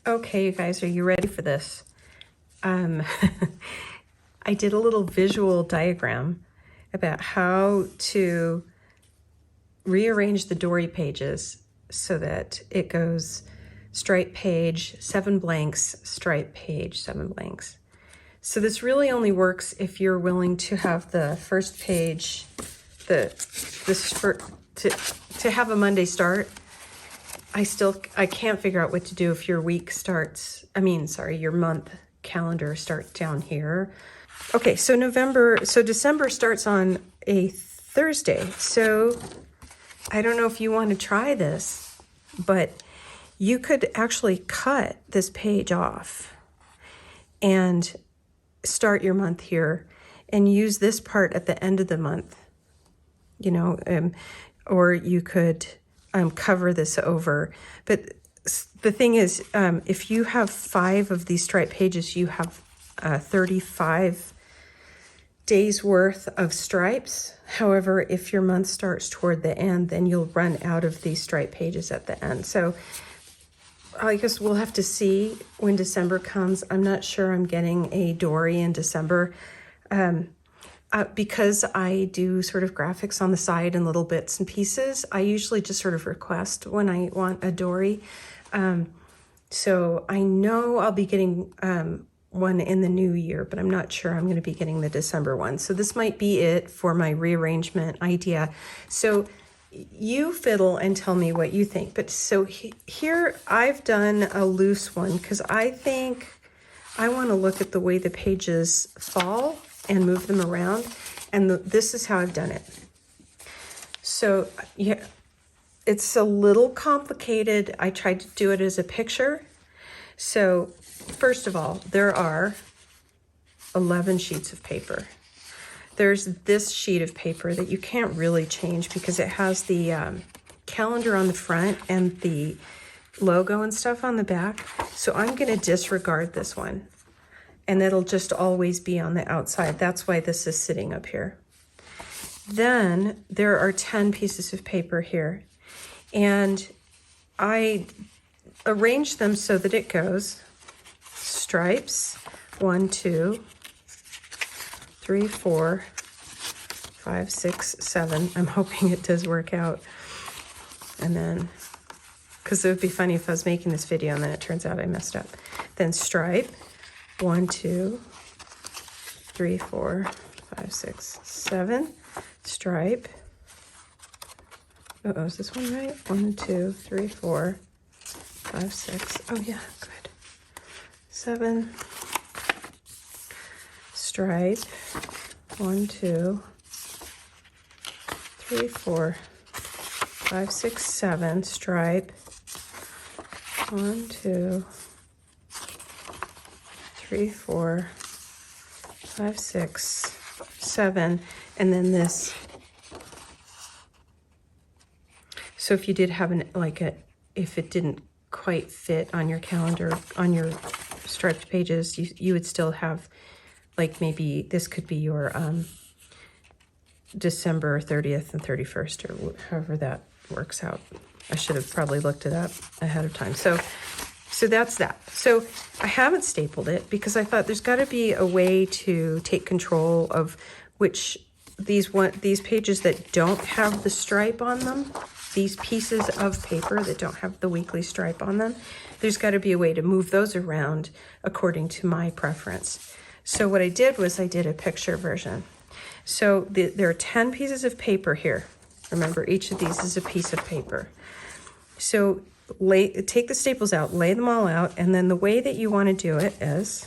Okay, you guys, are you ready for this? I did a little visual diagram about how to rearrange the dori pages so that it goes stripe page, 7 blanks, stripe page, 7 blanks. So this really only works if you're willing to have the first page, to have a Monday start. I can't figure out what to do if your week starts, your month calendar starts down here. Okay, so December starts on a Thursday. So I don't know if you want to try this, but you could actually cut this page off and start your month here and use this part at the end of the month, or you could cover this over. But the thing is, if you have 5 of these striped pages, you have 35 days worth of stripes. However, if your month starts toward the end, then you'll run out of these striped pages at the end. So I guess we'll have to see when December comes. I'm not sure I'm getting a dori in December. Because I do sort of graphics on the side and little bits and pieces, I usually just sort of request when I want a dori. So I know I'll be getting one in the new year, but I'm not sure I'm going to be getting the December one. So this might be it for my rearrangement idea. So you fiddle and tell me what you think. But so here I've done a loose one because I think I want to look at the way the pages fall and move them around. And this is how I've done it. So yeah, it's a little complicated. I tried to do it as a picture. So first of all, there are 11 sheets of paper. There's this sheet of paper that you can't really change because it has the calendar on the front and the logo and stuff on the back. So I'm going to disregard this one. And it'll just always be on the outside. That's why this is sitting up here. Then there are 10 pieces of paper here. And I arrange them so that it goes stripes, 1, 2, 3, 4, 5, 6, 7. I'm hoping it does work out. And then, because it would be funny if I was making this video and then it turns out I messed up. Then stripe. 1, 2, 3, 4, 5, 6, 7. Stripe. Is this one right? 1, 2, 3, 4, 5, 6. Oh yeah, good. 7. Stripe. 1, 2, 3, 4, 5, 6, 7. Stripe. 1, 2, 3, 4, 5, 6, 7, and then this. So if you did have if it didn't quite fit on your calendar, on your striped pages, you would still have, maybe this could be your December 30th and 31st, or however that works out. I should have probably looked it up ahead of time. So that's that. So I haven't stapled it because I thought there's got to be a way to take control of which these pages that don't have the stripe on them, these pieces of paper that don't have the weekly stripe on them, there's got to be a way to move those around according to my preference. So what I did was I did a picture version. So there are 10 pieces of paper here. Remember, each of these is a piece of paper. So take the staples out, lay them all out, and then the way that you want to do it is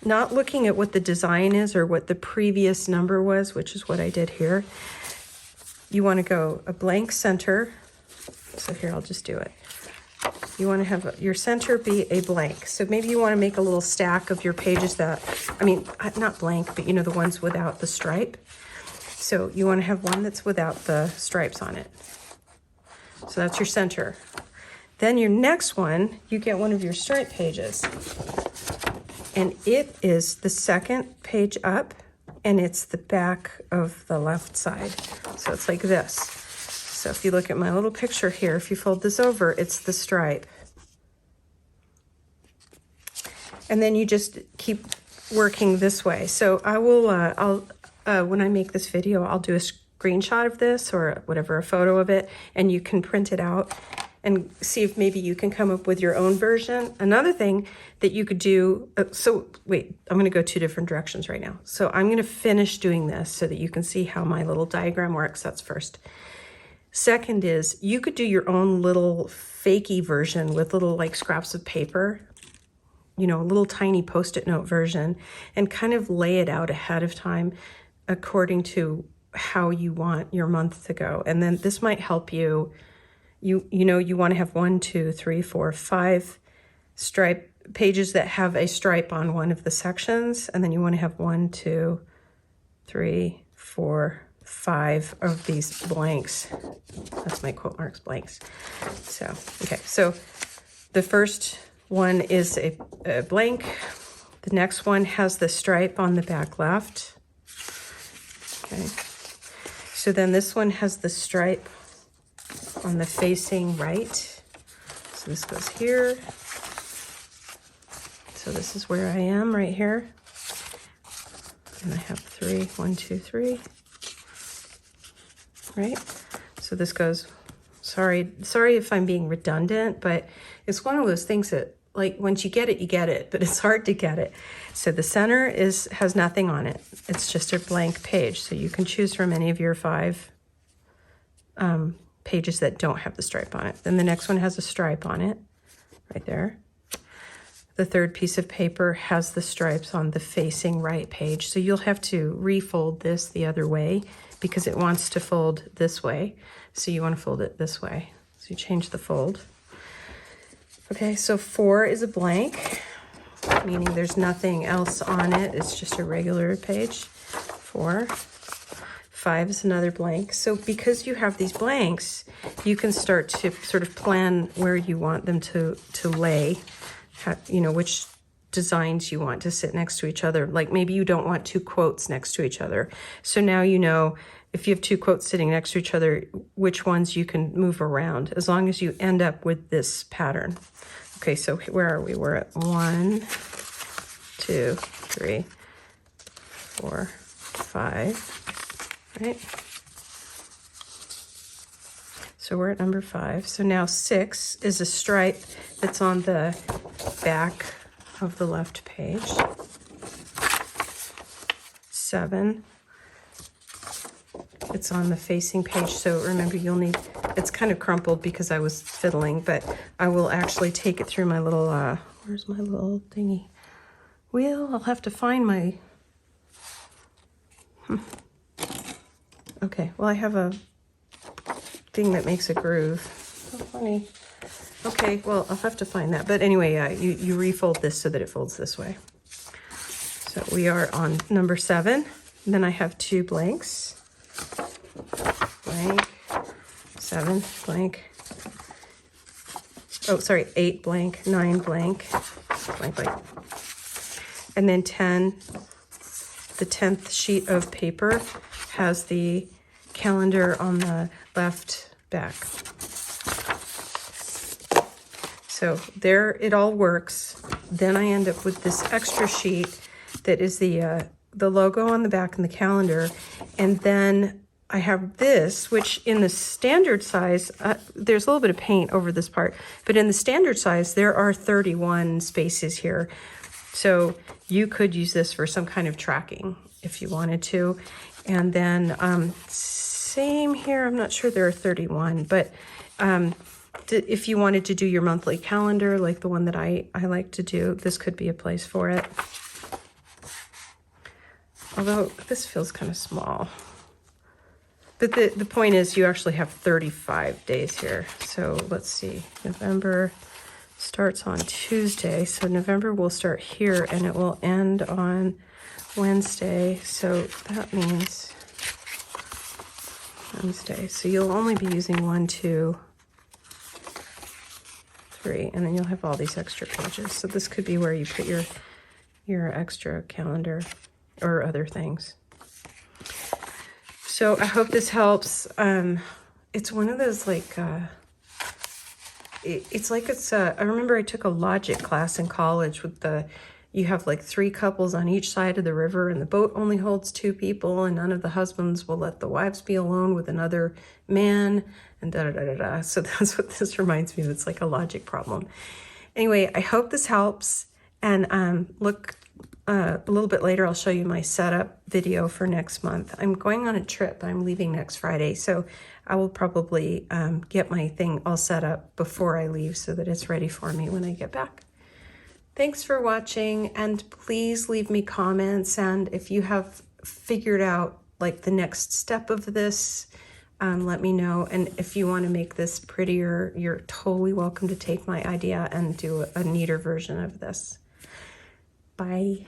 not looking at what the design is or what the previous number was, which is what I did here. You want to go a blank center. So here, I'll just do it. You want to have your center be a blank. So maybe you want to make a little stack of your pages that, not blank, but the ones without the stripe. So you want to have one that's without the stripes on it. So that's your center. Then your next one, you get one of your stripe pages. And it is the second page up, and it's the back of the left side. So it's like this. So if you look at my little picture here, if you fold this over, it's the stripe. And then you just keep working this way. So I will, when I make this video, I'll do a screenshot of this or whatever, a photo of it, and you can print it out and see if maybe you can come up with your own version. Another thing that you could do, so wait, I'm gonna go 2 different directions right now. So I'm gonna finish doing this so that you can see how my little diagram works. That's first. Second is you could do your own little fakey version with little like scraps of paper, you know, a little tiny Post-it note version, and kind of lay it out ahead of time according to how you want your month to go. And then this might help you. You know, you want to have 1, 2, 3, 4, 5 stripe pages that have a stripe on one of the sections. And then you want to have 1, 2, 3, 4, 5 of these blanks. That's my quote marks, blanks. So, okay. So the first one is a blank. The next one has the stripe on the back left. Okay. So then this one has the stripe on the facing right. So this goes here. So this is where I am right here. And I have 3, 1, 2, 3. Right? So this goes, sorry if I'm being redundant, but it's one of those things that, like, once you get it, but it's hard to get it. So the center has nothing on it. It's just a blank page. So you can choose from any of your 5 pages that don't have the stripe on it. Then the next one has a stripe on it, right there. The third piece of paper has the stripes on the facing right page. So you'll have to refold this the other way because it wants to fold this way. So you want to fold it this way. So you change the fold. Okay, so 4 is a blank, meaning there's nothing else on it. It's just a regular page. 4. 5 is another blank. So because you have these blanks, you can start to sort of plan where you want them to lay, you know, which designs you want to sit next to each other. Like maybe you don't want 2 quotes next to each other. So now you know if you have 2 quotes sitting next to each other, which ones you can move around as long as you end up with this pattern. Okay, so where are we? We're at 1, 2, 3, 4, 5, right? So we're at number 5. So now 6 is a stripe that's on the back of the left page. 7, it's on the facing page. So remember, you'll need, it's kind of crumpled because I was fiddling, but I will actually take it through my little, where's my little thingy wheel? I'll have to find my, okay, well, I have a thing that makes a groove. So funny. Okay, well, I'll have to find that. But anyway, you refold this so that it folds this way. So we are on number 7. And then I have 2 blanks. Blank. 7 blank. Oh, sorry, 8 blank, 9 blank, blank, blank. And then 10, the 10th sheet of paper has the calendar on the left back. So there it all works. Then I end up with this extra sheet that is the logo on the back and the calendar. And then I have this, which in the standard size, there's a little bit of paint over this part, but in the standard size, there are 31 spaces here. So you could use this for some kind of tracking if you wanted to. And then same here, I'm not sure there are 31, but if you wanted to do your monthly calendar, like the one that I like to do, this could be a place for it. Although this feels kind of small. But the point is you actually have 35 days here. So let's see, November starts on Tuesday. So November will start here and it will end on Wednesday. So that means Wednesday. So you'll only be using 1, 2, 3, and then you'll have all these extra pages. So this could be where you put your extra calendar or other things. So I hope this helps. It's one of those like, I remember I took a logic class in college with you have like 3 couples on each side of the river and the boat only holds 2 people and none of the husbands will let the wives be alone with another man and da da da da da. So that's what this reminds me of. It's like a logic problem. Anyway, I hope this helps. And look, a little bit later, I'll show you my setup video for next month. I'm going on a trip. I'm leaving next Friday. So I will probably get my thing all set up before I leave so that it's ready for me when I get back. Thanks for watching, and please leave me comments. And if you have figured out like the next step of this, let me know. And if you want to make this prettier, you're totally welcome to take my idea and do a neater version of this. Bye.